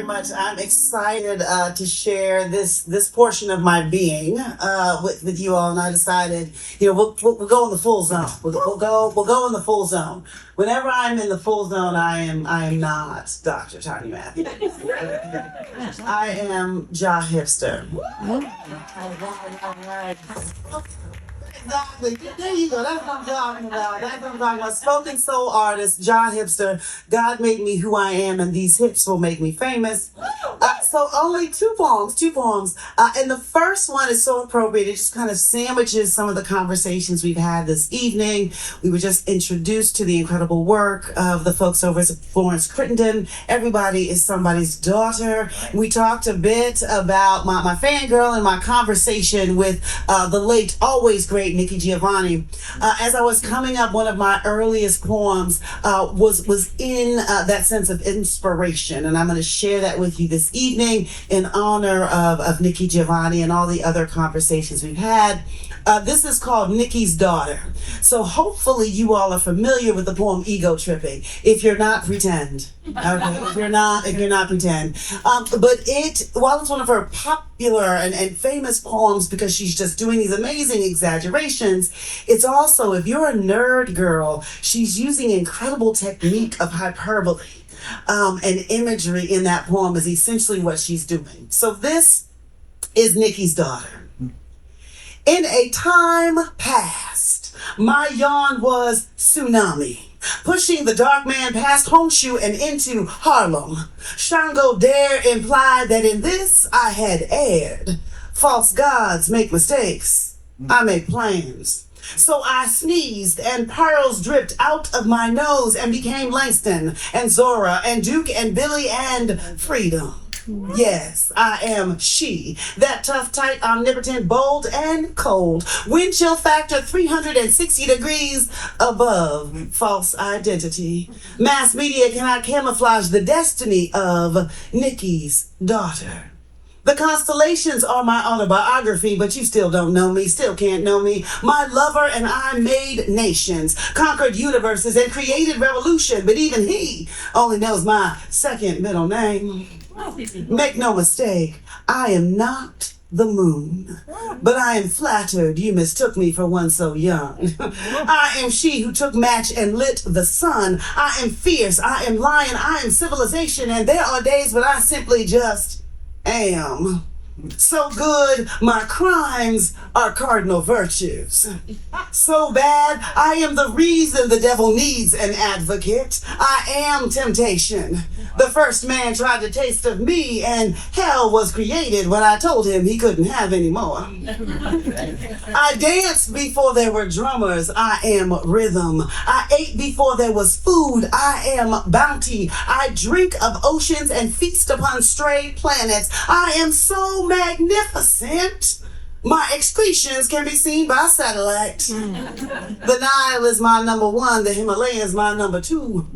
much. I'm excited to share this portion of my being with you all, and I decided, we'll go in the full zone. We'll go in the full zone. Whenever I'm in the full zone, I am not Dr. Tiny Matthews. I am Ja Hipster. Exactly. There you go. That's what I'm talking about. That's what I'm talking about. Spoken soul artist, Ja Hipster. God made me who I am, and these hips will make me famous. So only two poems. And the first one is so appropriate. It just kind of sandwiches some of the conversations we've had this evening. We were just introduced to the incredible work of the folks over at Florence Crittenden. Everybody is somebody's daughter. We talked a bit about my fangirl and my conversation with the late, always great Nikki Giovanni. As I was coming up, one of my earliest poems was in that sense of inspiration, and I'm going to share that with you this evening in honor of Nikki Giovanni and all the other conversations we've had. This is called Nikki's Daughter. So hopefully you all are familiar with the poem Ego Tripping. If you're not, pretend. Okay, if you're not, pretend. But while it's one of her popular and famous poems because she's just doing these amazing exaggerations, it's also, if you're a nerd girl, she's using incredible technique of hyperbole. And imagery in that poem is essentially what she's doing. So this is Nikki's Daughter. In a time past, my yawn was tsunami, pushing the dark man past Honshu and into Harlem. Shango dare imply that in this I had erred. False gods make mistakes. I make plans. So I sneezed and pearls dripped out of my nose and became Langston and Zora and Duke and Billy and Freedom. Yes, I am she, that tough, tight, omnipotent, bold, and cold. Wind chill factor 360 degrees above false identity. Mass media cannot camouflage the destiny of Nikki's Daughter. The constellations are my autobiography, but you still don't know me, still can't know me. My lover and I made nations, conquered universes, and created revolution, but even he only knows my second middle name. Make no mistake, I am not the moon, but I am flattered you mistook me for one so young. I am she who took match and lit the sun. I am fierce, I am lion, I am civilization, and there are days when I simply just am. So good, my crimes are cardinal virtues. So bad, I am the reason the devil needs an advocate. I am temptation. The first man tried to taste of me, and hell was created when I told him he couldn't have any more. I danced before there were drummers. I am rhythm. I ate before there was food. I am bounty. I drink of oceans and feast upon stray planets. I am so magnificent. My excretions can be seen by satellite. The Nile is my number one, the Himalaya is my number two.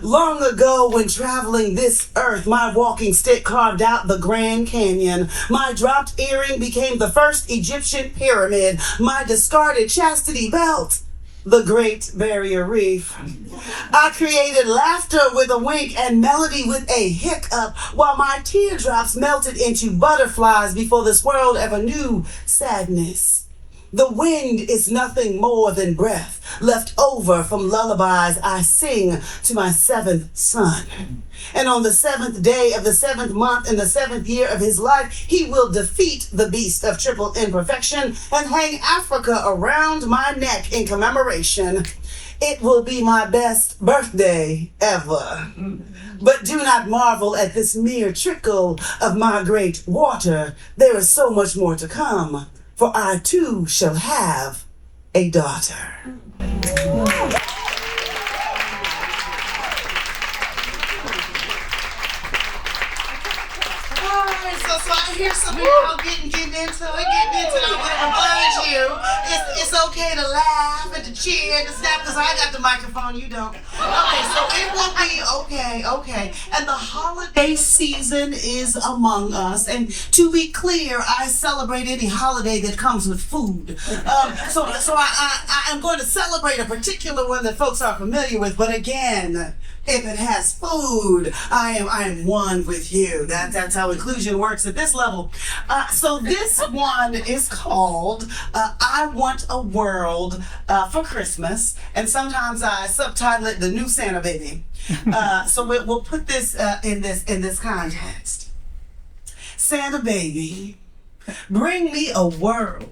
Long ago, when traveling this earth, my walking stick carved out the Grand Canyon. My dropped earring became the first Egyptian pyramid. My discarded chastity belt, the Great Barrier Reef. I created laughter with a wink and melody with a hiccup, while my teardrops melted into butterflies before this world ever knew sadness. The wind is nothing more than breath left over from lullabies I sing to my seventh son. And on the seventh day of the seventh month in the seventh year of his life, he will defeat the beast of triple imperfection and hang Africa around my neck in commemoration. It will be my best birthday ever. But do not marvel at this mere trickle of my great water. There is so much more to come, for I too shall have a daughter. So I hear some people getting into it. I want to remind you, it's okay to laugh and to cheer and to snap, because I got the microphone, you don't. Okay, so it will be okay. And the holiday season is among us. And to be clear, I celebrate any holiday that comes with food. So I am going to celebrate a particular one that folks are familiar with. But again, if it has food, I am one with you. That's how inclusion works at this level. So this one is called "I Want a World for Christmas," and sometimes I subtitle it "The New Santa Baby." So we'll put this in this context. Santa baby, bring me a world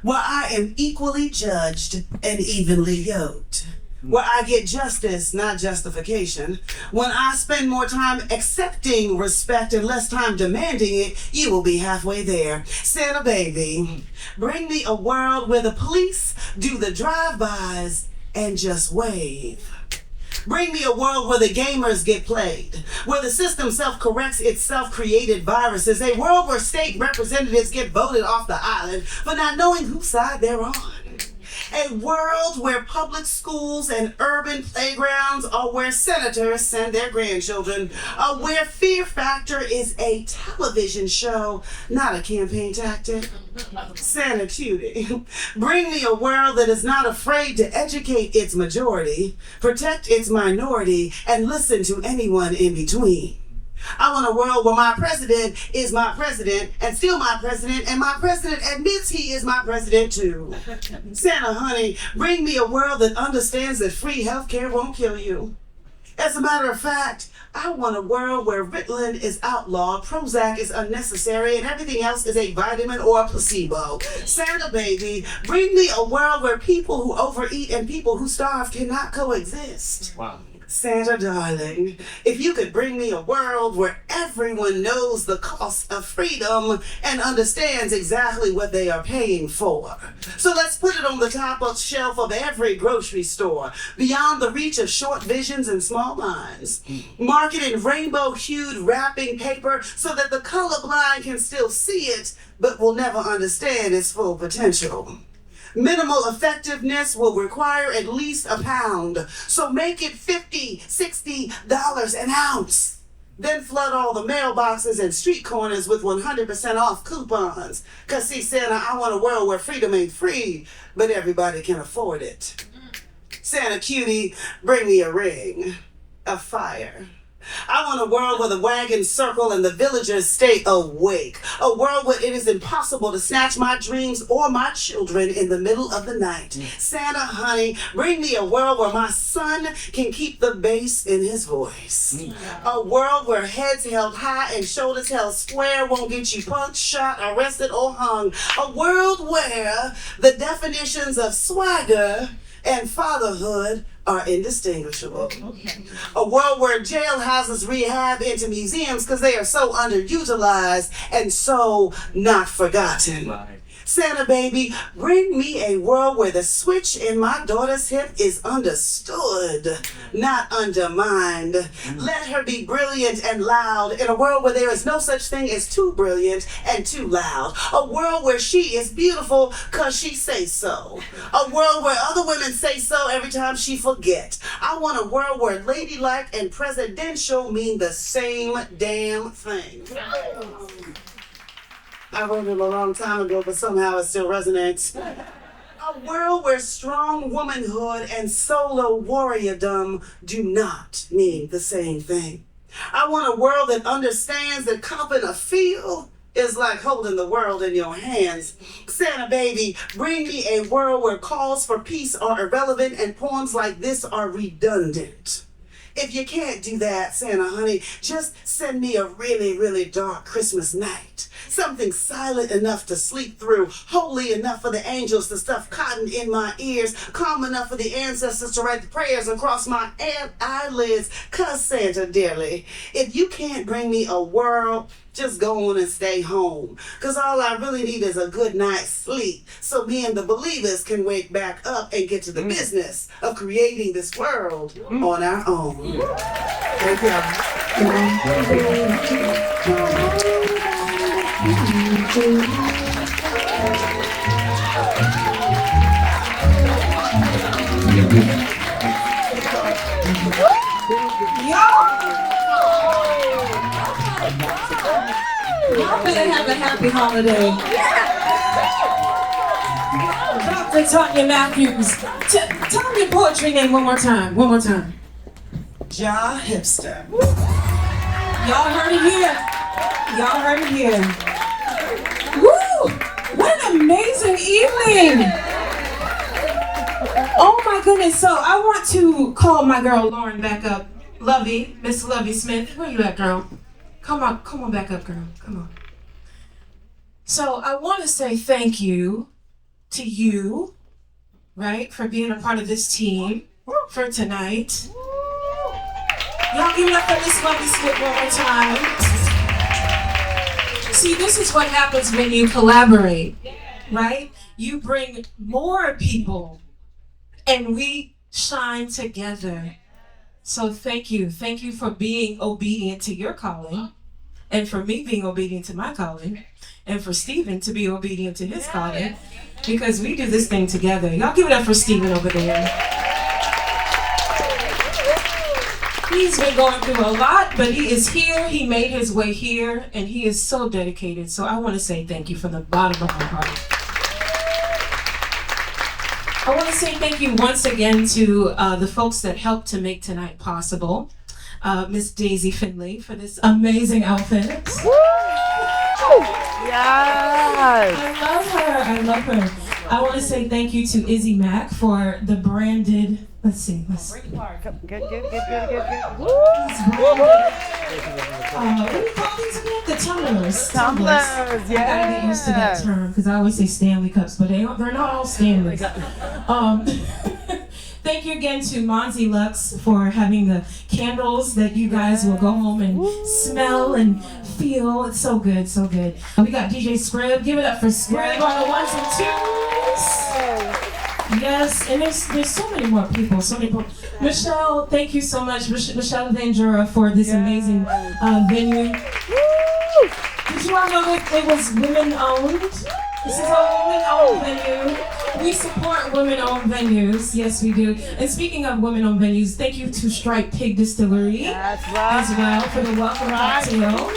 where I am equally judged and evenly yoked. Where I get justice, not justification. When I spend more time accepting respect and less time demanding it, you will be halfway there. Santa baby, bring me a world where the police do the drive-bys and just wave. Bring me a world where the gamers get played, where the system self-corrects its self-created viruses, a world where state representatives get voted off the island for not knowing whose side they're on. A world where public schools and urban playgrounds are where senators send their grandchildren, where Fear Factor is a television show, not a campaign tactic. Santa cutie, bring me a world that is not afraid to educate its majority, protect its minority, and listen to anyone in between. I want a world where my president is my president and still my president, and my president admits he is my president too. Santa honey, bring me a world that understands that free healthcare won't kill you. As a matter of fact, I want a world where Ritalin is outlawed, Prozac is unnecessary, and everything else is a vitamin or a placebo. Santa baby, bring me a world where people who overeat and people who starve cannot coexist. Wow. Santa darling, if you could bring me a world where everyone knows the cost of freedom and understands exactly what they are paying for. So let's put it on the top of shelf of every grocery store, beyond the reach of short visions and small minds. Market in rainbow-hued wrapping paper so that the colorblind can still see it, but will never understand its full potential. Minimal effectiveness will require at least a pound, so make it $50, $60 an ounce. Then flood all the mailboxes and street corners with 100% off coupons. Cause see, Santa, I want a world where freedom ain't free, but everybody can afford it. Santa cutie, bring me a ring, a fire. I want a world where the wagons circle and the villagers stay awake. A world where it is impossible to snatch my dreams or my children in the middle of the night. Santa, honey, bring me a world where my son can keep the bass in his voice. A world where heads held high and shoulders held square won't get you punked, shot, arrested, or hung. A world where the definitions of swagger and fatherhood are indistinguishable. A world where jailhouses rehab into museums because they are so underutilized and so not forgotten. Right. Santa baby, bring me a world where the switch in my daughter's hip is understood, not undermined. Let her be brilliant and loud in a world where there is no such thing as too brilliant and too loud. A world where she is beautiful because she says so. A world where other women say so every time she forgets. I want a world where ladylike and presidential mean the same damn thing. I wrote it a long time ago, but somehow it still resonates. A world where strong womanhood and solo warriordom do not mean the same thing. I want a world that understands that copping a field is like holding the world in your hands. Santa baby, bring me a world where calls for peace are irrelevant and poems like this are redundant. If you can't do that, Santa honey, just send me a really, really dark Christmas night. Something silent enough to sleep through, holy enough for the angels to stuff cotton in my ears, calm enough for the ancestors to write the prayers across my eyelids. Cause Santa dearly, if you can't bring me a world, just go on and stay home. Cause all I really need is a good night's sleep so me and the believers can wake back up and get to the business of creating this world on our own. Thank you. Y'all better have a happy holiday. Dr. Tanya Matthews, tell me your poetry name one more time. Ja Hipster. Y'all heard it here. Y'all heard it here. Woo! What an amazing evening. Oh my goodness. So I want to call my girl Lauren back up. Lovey, Miss Lovey Smith. Where you at, girl? Come on back up, girl. Come on. So I want to say thank you to you, right, for being a part of this team for tonight. Y'all give it up for Miss Lovey Smith one more time. See, this is what happens when you collaborate, right? You bring more people and we shine together. So thank you. Thank you for being obedient to your calling, and for me being obedient to my calling, and for Stephen to be obedient to his calling, because we do this thing together. Y'all give it up for Stephen over there. He's been going through a lot, but he is here. He made his way here, and he is so dedicated. So I want to say thank you from the bottom of my heart. I want to say thank you once again to the folks that helped to make tonight possible. Miss Daisy Finley for this amazing outfit. Woo! Yes! I love her. I want to say thank you to Izzy Mack for the branded, let's Good. what do you call these again? The tumblers. Tumblers, yeah. I gotta get used to that term because I always say Stanley cups, but they're not all Stanleys. Thank you again to Monzy Lux for having the candles that you guys will go home and smell and feel. It's so good, so good. We got DJ Scrib. Give it up for Scrib on the ones and twos. Yes, and there's so many more people. Michelle, thank you so much, Michelle Ventura, for this amazing venue. Did you all know that it was women-owned? This is a women-owned venue. We support women-owned venues. Yes, we do. And speaking of women-owned venues, thank you to Stripe Pig Distillery as well for the welcome cocktail.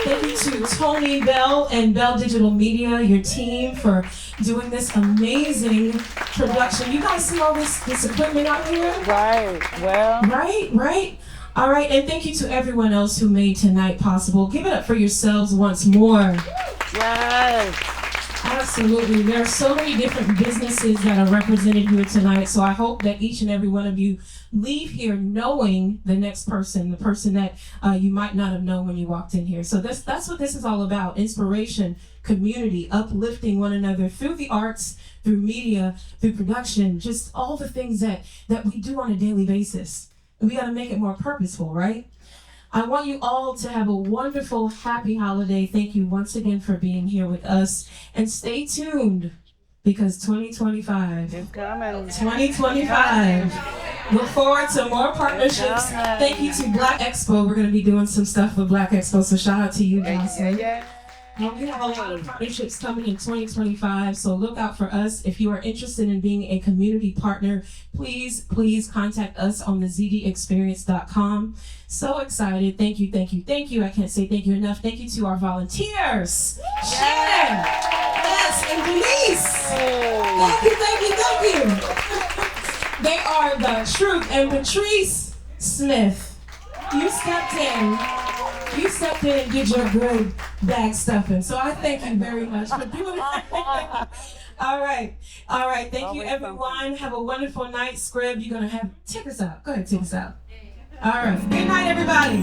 Thank you to Tony Bell and Bell Digital Media, your team, for doing this amazing production. You guys see all this equipment out here? Right, well. Right. All right, and thank you to everyone else who made tonight possible. Give it up for yourselves once more. Yes. Absolutely. There are so many different businesses that are represented here tonight, so I hope that each and every one of you leave here knowing the next person, the person that you might not have known when you walked in here. So that's what this is all about: inspiration, community, uplifting one another through the arts, through media, through production, just all the things that we do on a daily basis. And we got to make it more purposeful, right? I want you all to have a wonderful, happy holiday. Thank you once again for being here with us. And stay tuned, because 2025. It's coming. 2025. Look forward to more partnerships. Thank you to Black Expo. We're going to be doing some stuff with Black Expo, so shout out to you, Jocelyn. We have a lot of partnerships coming in 2025, so look out for us. If you are interested in being a community partner, please contact us on the zdexperience.com. So excited. Thank you. I can't say thank you enough. Thank you to our volunteers. Shannon. Yes, and Denise. Thank you. They are the truth. And Patrice Smith, you stepped in and did your good bag stuffing. So I thank you very much for doing that. All right. Thank you, everyone. Have a wonderful night. Scrib, you're going to take us out. Go ahead, take us out. All right. Good night, everybody.